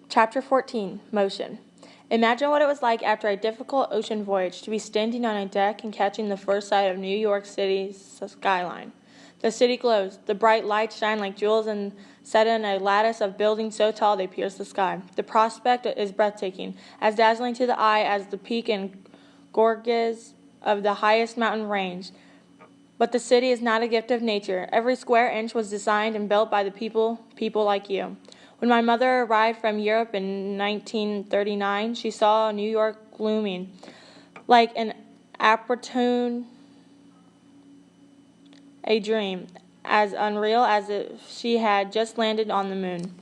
Chapter 14, Motion. Imagine what it was like after a difficult ocean voyage to be standing on a deck and catching the first sight of New York City's skyline. The city glows. The bright lights shine like jewels and set in a lattice of buildings so tall they pierce the sky. The prospect is breathtaking, as dazzling to the eye as the peak and gorges of the highest mountain range. But the city is not a gift of nature. Every square inch was designed and built by the people like you. When my mother arrived from Europe in 1939, she saw New York glooming like an appertune, a dream, as unreal as if she had just landed on the moon.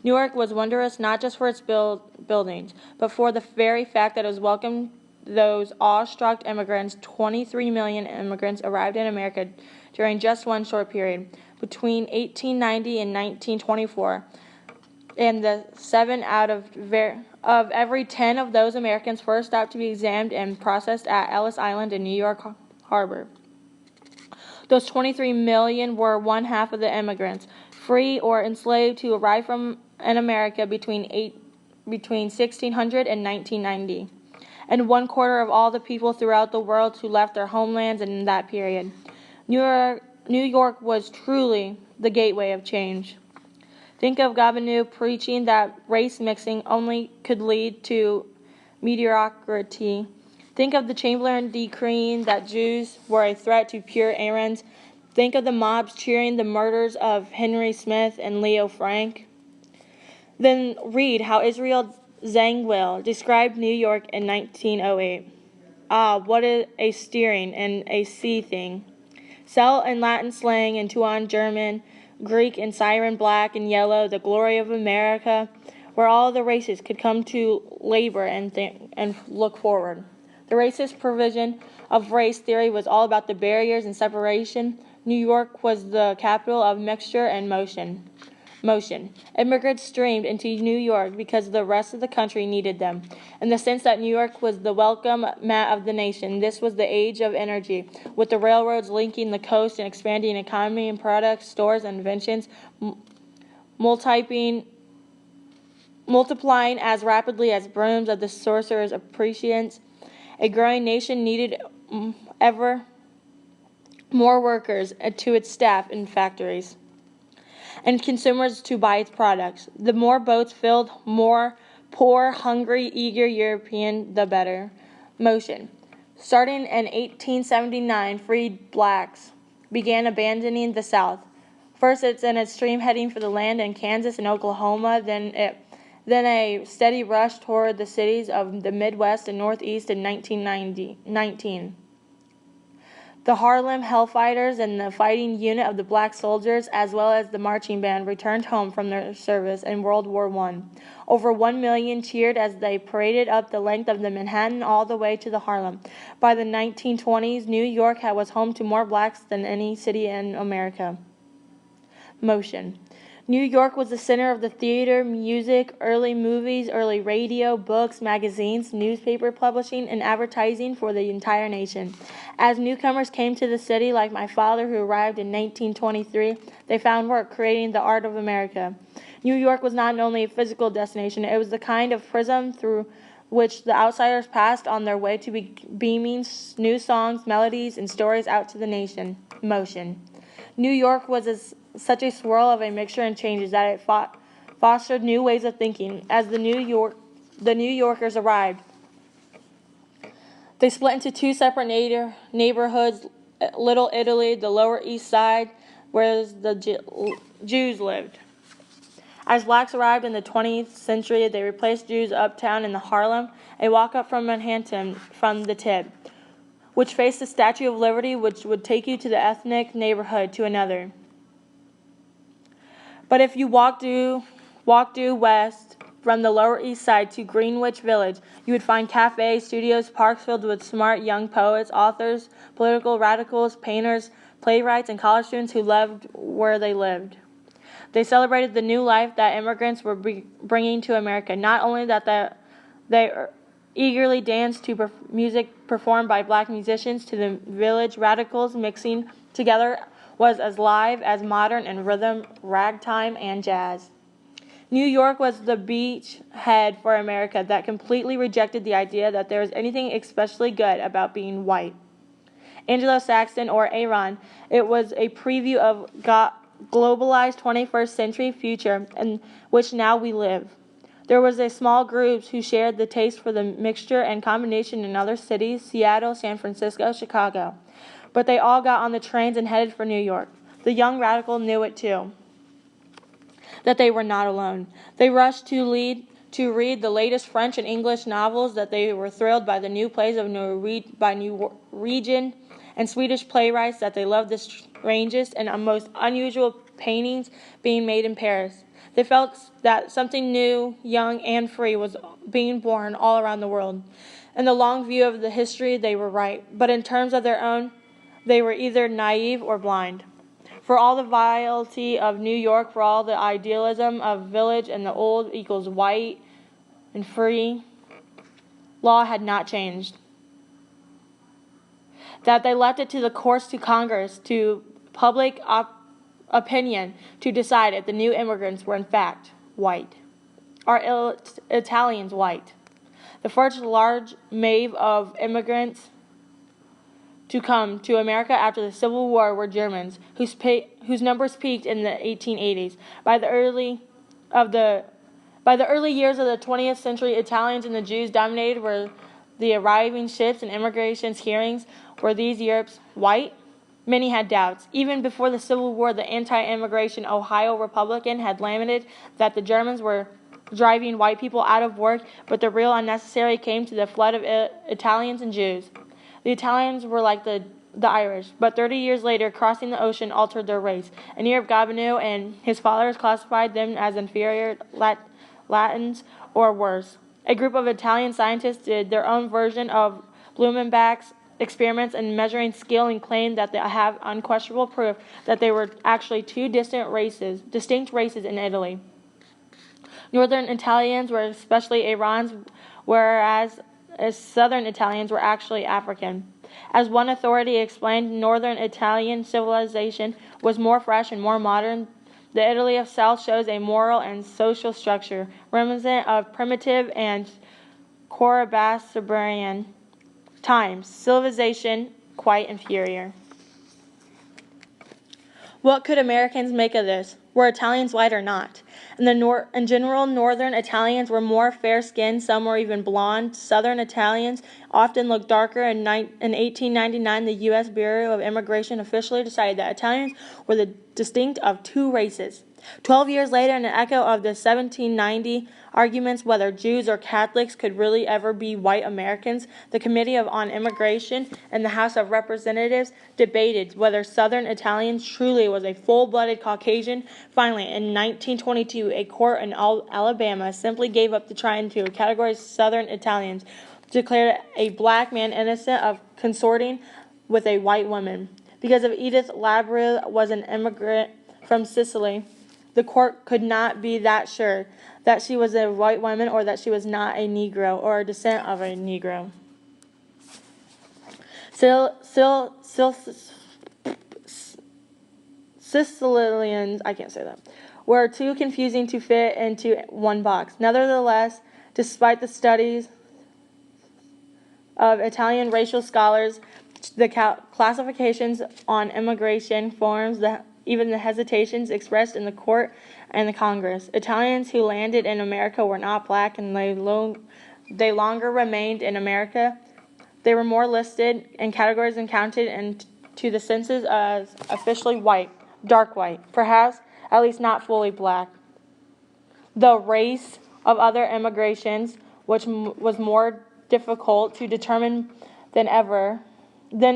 New York was wondrous not just for its buildings, but for the very fact that it was welcomed those awe-struck immigrants. 23 million immigrants arrived in America during just one short period, between 1890 and 1924. And the 7 out of every 10 of those Americans first stopped to be examined and processed at Ellis Island in New York Harbor. Those 23 million were one half of the immigrants, free or enslaved, who arrived in America between 1600 and 1990, and 1/4 of all the people throughout the world who left their homelands in that period. New York was truly the gateway of change. Think of Gobineau preaching that race mixing only could lead to mediocrity. Think of the Chamberlain decreeing that Jews were a threat to pure Aryans. Think of the mobs cheering the murders of Henry Smith and Leo Frank. Then read how Israel Zangwill described New York in 1908. Ah, what a steering and a sea thing. Sell in Latin slang and Tuan German, Greek and Siren black and yellow, the glory of America, where all the races could come to labor and look forward. The racist provision of race theory was all about the barriers and separation. New York was the capital of mixture and motion. Immigrants streamed into New York because the rest of the country needed them. In the sense that New York was the welcome mat of the nation, this was the age of energy, with the railroads linking the coast and expanding economy and products, stores, and inventions, multiplying as rapidly as brooms of the sorcerer's appreciants. A growing nation needed ever more workers to its staff in factories, and consumers to buy its products. The more boats filled, more poor, hungry, eager European, the better. Motion. Starting in 1879, freed blacks began abandoning the South. First, it's in a stream heading for the land in Kansas and Oklahoma, then a steady rush toward the cities of the Midwest and Northeast in 1919. The Harlem Hellfighters and the fighting unit of the black soldiers, as well as the marching band, returned home from their service in World War I. Over 1 million cheered as they paraded up the length of the Manhattan all the way to the Harlem. By the 1920s, New York was home to more blacks than any city in America. Motion. New York was the center of the theater, music, early movies, early radio, books, magazines, newspaper publishing, and advertising for the entire nation. As newcomers came to the city, like my father who arrived in 1923, they found work creating the art of America. New York was not only a physical destination, it was the kind of prism through which the outsiders passed on their way to be beaming new songs, melodies, and stories out to the nation. Motion. New York was such a swirl of a mixture and changes that it fostered new ways of thinking. As the New Yorkers arrived, they split into two separate neighborhoods: Little Italy, the Lower East Side, where the Jews lived. As blacks arrived in the 20th century, they replaced Jews uptown in the Harlem, a walk up from Manhattan from the Tip, which faced the Statue of Liberty, which would take you to the ethnic neighborhood to another. But if you walk due west from the Lower East Side to Greenwich Village, you would find cafes, studios, parks filled with smart young poets, authors, political radicals, painters, playwrights, and college students who loved where they lived. They celebrated the new life that immigrants were bringing to America. Not only that they eagerly danced to music performed by black musicians, to the village radicals mixing together was as live as modern and rhythm, ragtime, and jazz. New York was the beachhead for America that completely rejected the idea that there was anything especially good about being white. Anglo-Saxon, or Aaron, it was a preview of globalized 21st century future in which now we live. There was a small group who shared the taste for the mixture and combination in other cities, Seattle, San Francisco, Chicago. But they all got on the trains and headed for New York. The young radical knew it too, that they were not alone. They rushed to read the latest French and English novels, that they were thrilled by the new plays of Norwegian and Swedish playwrights, that they loved the strangest and most unusual paintings being made in Paris. They felt that something new, young, and free was being born all around the world. In the long view of the history, they were right, but in terms of their own, they were either naive or blind. For all the vitality of New York, for all the idealism of village and the old equals white and free, law had not changed. That they left it to the courts, to Congress, to public opinion to decide if the new immigrants were in fact white. Are Italians white? The first large wave of immigrants to come to America after the Civil War were Germans, whose numbers peaked in the 1880s. By the early years of the 20th century, Italians and the Jews dominated were the arriving ships and immigration hearings. Were these Europe's white? Many had doubts. Even before the Civil War, the anti-immigration Ohio Republican had lamented that the Germans were driving white people out of work, but the real unnecessary came to the flood of Italians and Jews. The Italians were like the Irish, but 30 years later, crossing the ocean altered their race. And Europe Gabineau and his followers classified them as inferior Latins or worse. A group of Italian scientists did their own version of Blumenbach's experiments in measuring skill and claimed that they have unquestionable proof that they were actually two distinct races in Italy. Northern Italians were especially Arans, whereas Southern Italians were actually African. As one authority explained, Northern Italian civilization was more fresh and more modern. The Italy of South shows a moral and social structure reminiscent of primitive and Corabasarian times. Civilization quite inferior. What could Americans make of this? Were Italians white or not? In general, Northern Italians were more fair-skinned, some were even blonde. Southern Italians often looked darker. In 1899, the U.S. Bureau of Immigration officially decided that Italians were the distinct of two races. 12 years later, in an echo of the 1790 arguments whether Jews or Catholics could really ever be white Americans, the Committee on Immigration in the House of Representatives debated whether Southern Italians truly was a full-blooded Caucasian. Finally, in 1922, a court in Alabama simply gave up trying to categorize Southern Italians, declared a black man innocent of consorting with a white woman. Because of Edith Labrie was an immigrant from Sicily, the court could not be that sure that she was a white woman or that she was not a Negro or a descent of a Negro. Sicilians, I can't say that, were too confusing to fit into one box. Nevertheless, despite the studies of Italian racial scholars, the classifications on immigration forms, even the hesitations expressed in the court and the Congress. Italians who landed in America were not black, and they longer remained in America. They were more listed in categories and counted into the census as officially white, dark white, perhaps at least not fully black. The race of other immigrations, which was more difficult to determine than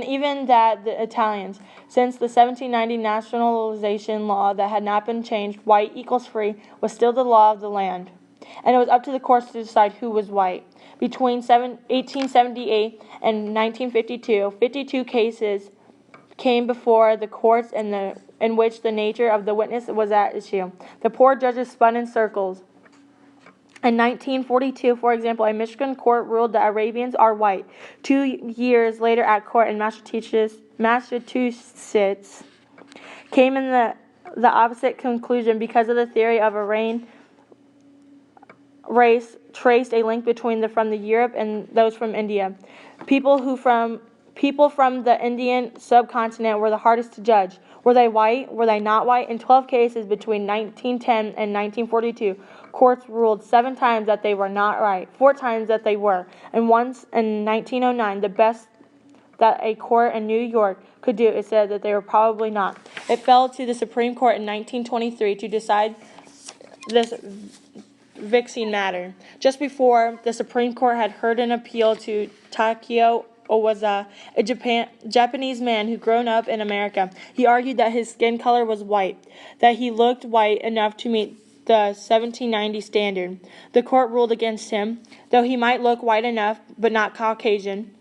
even that the Italians. Since the 1790 nationalization law that had not been changed, white equals free, was still the law of the land. And it was up to the courts to decide who was white. Between 1878 and 1952, 52 cases came before the courts in which the nature of the witness was at issue. The poor judges spun in circles. In 1942, for example, a Michigan court ruled that Arabians are white. 2 years later, at court in Massachusetts came in the opposite conclusion because of the theory of Aryan race traced a link between from the Europe and those from India. People from the Indian subcontinent were the hardest to judge. Were they white? Were they not white? In 12 cases between 1910 and 1942, courts ruled 7 times that they were not right, 4 times that they were, and once in 1909, the best that a court in New York could do is said that they were probably not. It fell to the Supreme Court in 1923 to decide this vexing matter. Just before the Supreme Court had heard an appeal to Takeo Owaza, a Japanese man who grown up in America. He argued that his skin color was white, that he looked white enough to meet the 1790 standard. The court ruled against him, though he might look white enough but not Caucasian.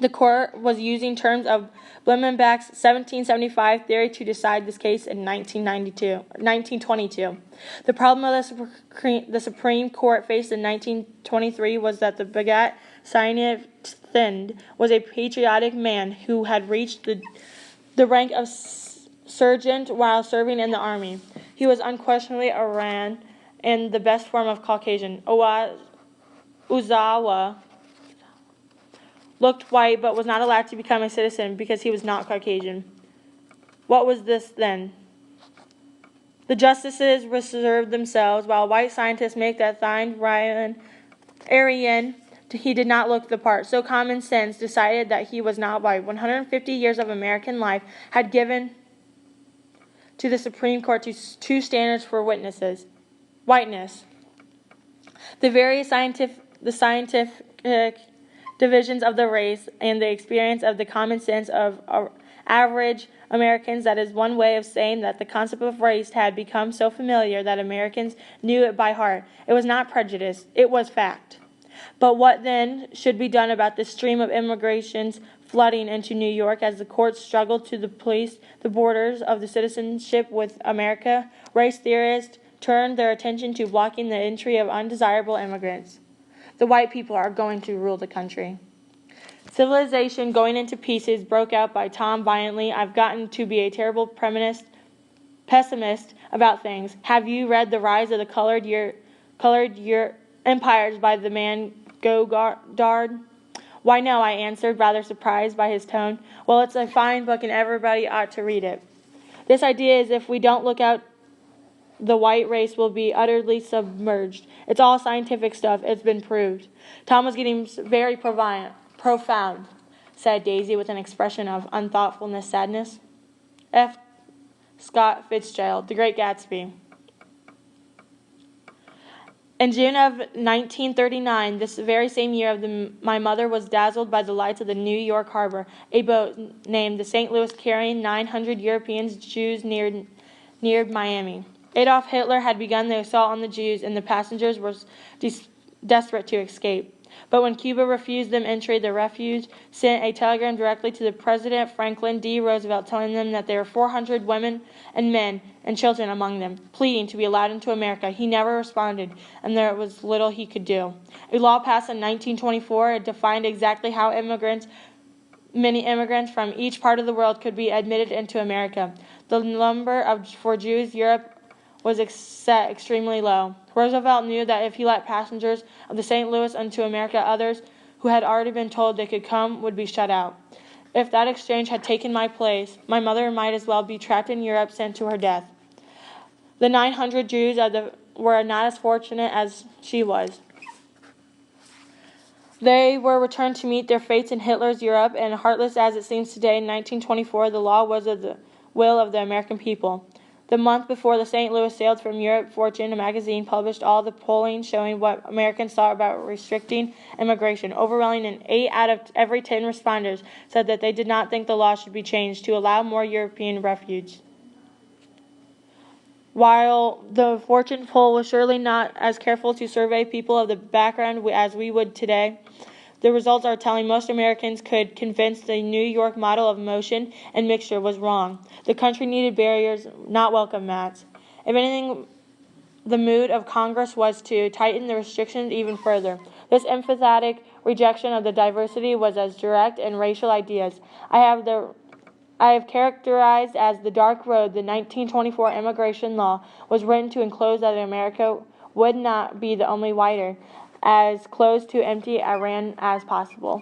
The court was using terms of Blumenbach's 1775 theory to decide this case in 1922. The problem of the Supreme Court faced in 1923 was that the Bhagat Singh Thind was a patriotic man who had reached the rank of sergeant while serving in the army. He was unquestionably Aryan and the best form of Caucasian. Ozawa looked white but was not allowed to become a citizen because he was not Caucasian. What was this then? The justices reserved themselves while white scientists make that Thind Aryan. He did not look the part. So common sense decided that he was not white. 150 years of American life had given to the Supreme Court 2 standards for whiteness. The various scientific divisions of the race and the experience of the common sense of average Americans. That is one way of saying that the concept of race had become so familiar that Americans knew it by heart. It was not prejudice, it was fact. But what then should be done about the stream of immigrations flooding into New York as the courts struggled to police the borders of the citizenship with America? Race theorists turned their attention to blocking the entry of undesirable immigrants. The white people are going to rule the country. Civilization Going into Pieces broke out by Tom violently. I've gotten to be a terrible pessimist about things. Have you read The Rise of the Colored Empires by the man Godard? Why no, I answered, rather surprised by his tone. Well, it's a fine book and everybody ought to read it. This idea is if we don't look out, the white race will be utterly submerged. It's all scientific stuff. It's been proved. Tom was getting very profound, said Daisy with an expression of unthoughtfulness, sadness. F. Scott Fitzgerald, The Great Gatsby. In June of 1939, this very same year, my mother was dazzled by the lights of the New York harbor. A boat named the St. Louis carrying 900 European Jews neared Miami. Adolf Hitler had begun the assault on the Jews, and the passengers were desperate to escape. But when Cuba refused them entry, the refuge sent a telegram directly to the President Franklin D. Roosevelt telling them that there were 400 women and men and children among them, pleading to be allowed into America. He never responded, and there was little he could do. A law passed in 1924 defined exactly how many immigrants from each part of the world could be admitted into America. The number for Jews Europe was set extremely low. Roosevelt knew that if he let passengers of the St. Louis into America, others who had already been told they could come would be shut out. If that exchange had taken my place, my mother might as well be trapped in Europe, sent to her death. The 900 Jews were not as fortunate as she was. They were returned to meet their fates in Hitler's Europe, and heartless as it seems today, in 1924, the law was of the will of the American people. The month before the St. Louis sailed from Europe, Fortune, a magazine, published all the polling showing what Americans thought about restricting immigration. Overwhelmingly, 8 out of every 10 responders said that they did not think the law should be changed to allow more European refuge. While the Fortune poll was surely not as careful to survey people of the background as we would today, the results are telling. Most Americans could convince the New York model of motion and mixture was wrong. The country needed barriers, not welcome mats. If anything, the mood of Congress was to tighten the restrictions even further. This emphatic rejection of the diversity was as direct in racial ideas. I have characterized as the dark road the 1924 immigration law was written to enclose that America would not be the only whiter, as close to empty Iran as possible.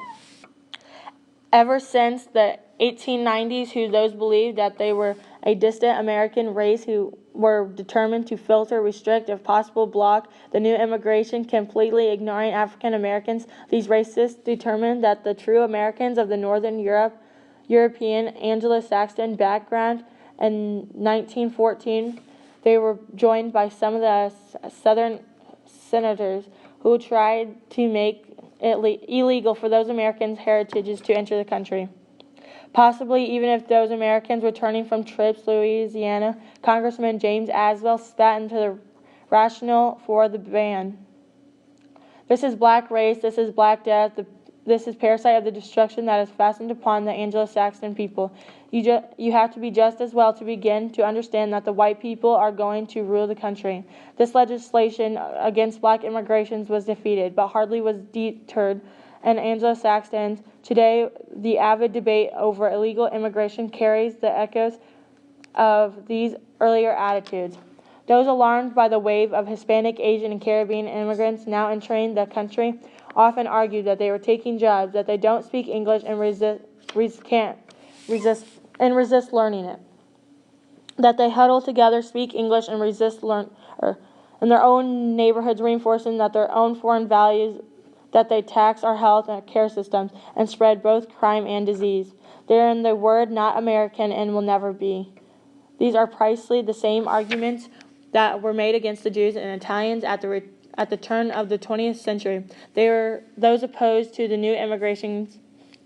Ever since the 1890s, those believed that they were a distant American race who were determined to filter, restrict, if possible block the new immigration, completely ignoring African Americans. These racists determined that the true Americans of the Northern European Anglo-Saxon background in 1914, they were joined by some of the Southern senators who tried to make it illegal for those Americans' heritages to enter the country. Possibly even if those Americans returning from trips to Louisiana, Congressman James Aswell spat into the rationale for the ban. This is black race, this is black death, this is parasite of the destruction that is fastened upon the Anglo-Saxon people. You have to be just as well to begin to understand that the white people are going to rule the country. This legislation against black immigrations was defeated, but hardly was deterred, and Anglo-Saxons. Today, the avid debate over illegal immigration carries the echoes of these earlier attitudes. Those alarmed by the wave of Hispanic, Asian, and Caribbean immigrants now entering the country often argue that they were taking jobs, that they don't speak English and resist learning it, that they huddle together, speak English, and resist in their own neighborhoods, reinforcing that their own foreign values, that they tax our health and care systems and spread both crime and disease. They're in the word not American and will never be. These are precisely the same arguments that were made against the Jews and Italians at the turn of the 20th century. Those opposed to the new immigration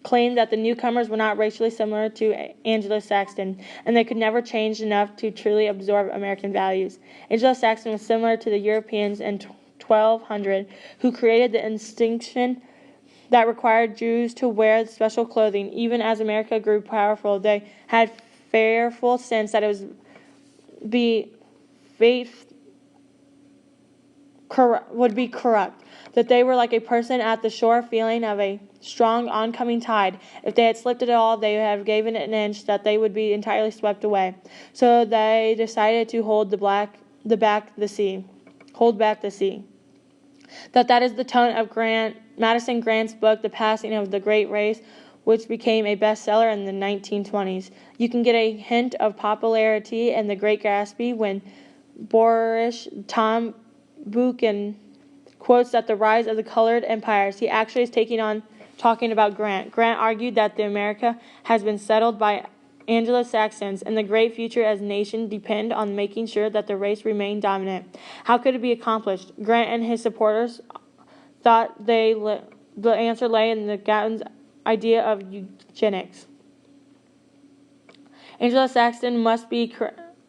claimed that the newcomers were not racially similar to Anglo-Saxon, and they could never change enough to truly absorb American values. Anglo-Saxon was similar to the Europeans in 1200, who created the distinction that required Jews to wear special clothing. Even as America grew powerful, they had fearful sense that it was would be corrupt, that they were like a person at the shore feeling of a strong oncoming tide. If they had slipped at all, they would have given it an inch that they would be entirely swept away. So they decided to hold back the sea. That is the tone of Madison Grant's book, The Passing of the Great Race, which became a bestseller in the 1920s. You can get a hint of popularity in The Great Gatsby when boorish Tom Buchan quotes that the rise of the colored empires. He actually is talking about Grant. Grant argued that the America has been settled by Anglo-Saxons, and the great future as a nation depend on making sure that the race remain dominant. How could it be accomplished? Grant and his supporters thought the answer lay in the Gatton's idea of eugenics. Anglo-Saxon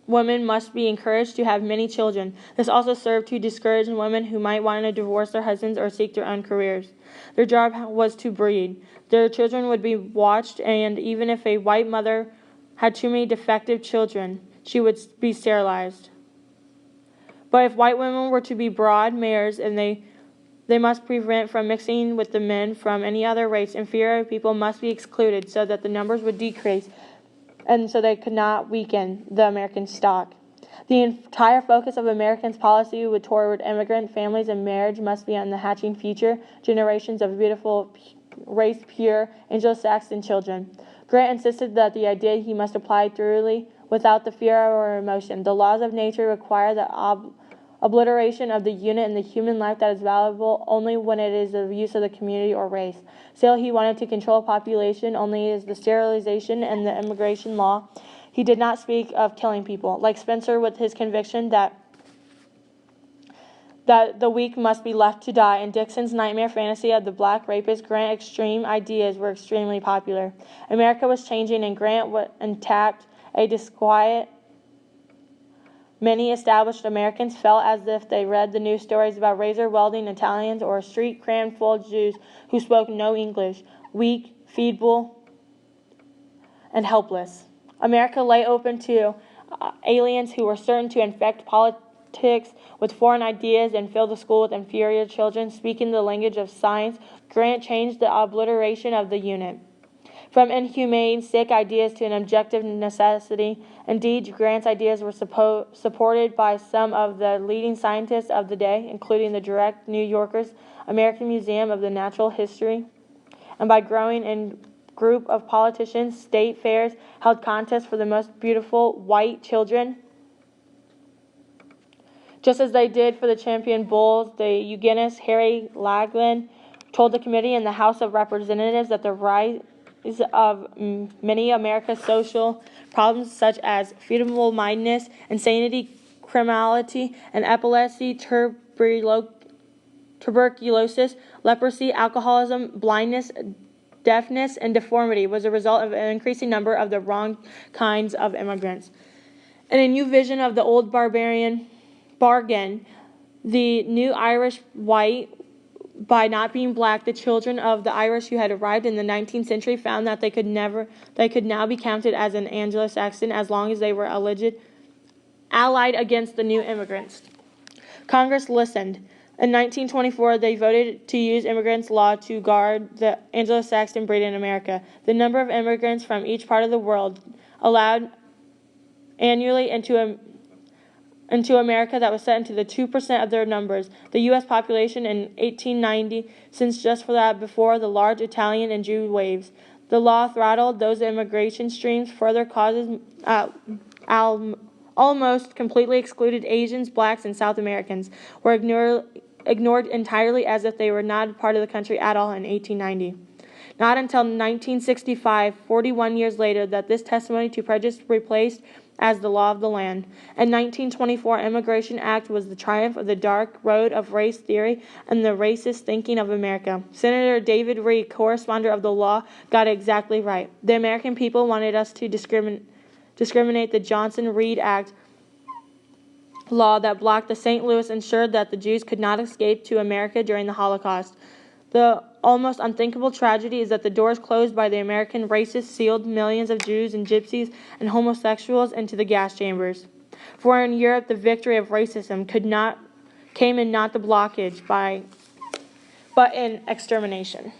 women must be encouraged to have many children. This also served to discourage women who might want to divorce their husbands or seek their own careers. Their job was to breed. Their children would be watched, and even if a white mother had too many defective children, she would be sterilized. But if white women were to be broad mares, and they must prevent from mixing with the men from any other race, inferior people must be excluded so that the numbers would decrease, and so they could not weaken the American stock. The entire focus of Americans' policy toward immigrant families and marriage must be on the hatching future generations of beautiful, race-pure Anglo-Saxon children. Grant insisted that the idea he must apply thoroughly without the fear or emotion. The laws of nature require the obliteration of the unit in the human life that is valuable only when it is the use of the community or race. Still, he wanted to control population only as the sterilization and the immigration law. He did not speak of killing people. Like Spencer with his conviction that the weak must be left to die, and Dixon's nightmare fantasy of the black rapist, Grant extreme ideas were extremely popular. America was changing, and Grant tapped a disquiet. Many established Americans felt as if they read the news stories about razor-wielding Italians or a street crammed full of Jews who spoke no English, weak, feeble, and helpless. America lay open to aliens who were certain to infect politics with foreign ideas and fill the school with inferior children speaking the language of science. Grant changed the obliteration of the unit. From inhumane, sick ideas to an objective necessity. Indeed, Grant's ideas were supported by some of the leading scientists of the day, including the direct New Yorker's American Museum of the Natural History, and by growing in group of politicians. State fairs held contests for the most beautiful white children, just as they did for the champion bulls. The eugenist Harry Lagman told the committee in the House of Representatives that the rise of many America's social problems, such as feeble-mindedness, insanity, criminality, and epilepsy, tuberculosis, leprosy, alcoholism, blindness, deafness, and deformity, was a result of an increasing number of the wrong kinds of immigrants. In a new vision of the old bargain, the new Irish white, by not being black, the children of the Irish who had arrived in the 19th century found that they could now be counted as an Anglo-Saxon as long as they were allied against the new immigrants. Congress listened. In 1924, they voted to use immigrants' law to guard the Anglo-Saxon breed in America. The number of immigrants from each part of the world allowed annually into America that was set into the 2% of their numbers. The U.S. population in 1890, since just for that before the large Italian and Jew waves. The law throttled those immigration streams, further causes almost completely excluded Asians, blacks, and South Americans, were ignored entirely as if they were not a part of the country at all in 1890. Not until 1965, 41 years later, that this testimony to prejudice replaced as the law of the land. In 1924, Immigration Act was the triumph of the dark road of race theory and the racist thinking of America. Senator David Reed, co-responder of the law, got it exactly right. The American people wanted us to discriminate. The Johnson-Reed Act law that blocked the St. Louis ensured that the Jews could not escape to America during the Holocaust. The almost unthinkable tragedy is that the doors closed by the American racists sealed millions of Jews and gypsies and homosexuals into the gas chambers. For in Europe, the victory of racism came in not the blockage but in extermination.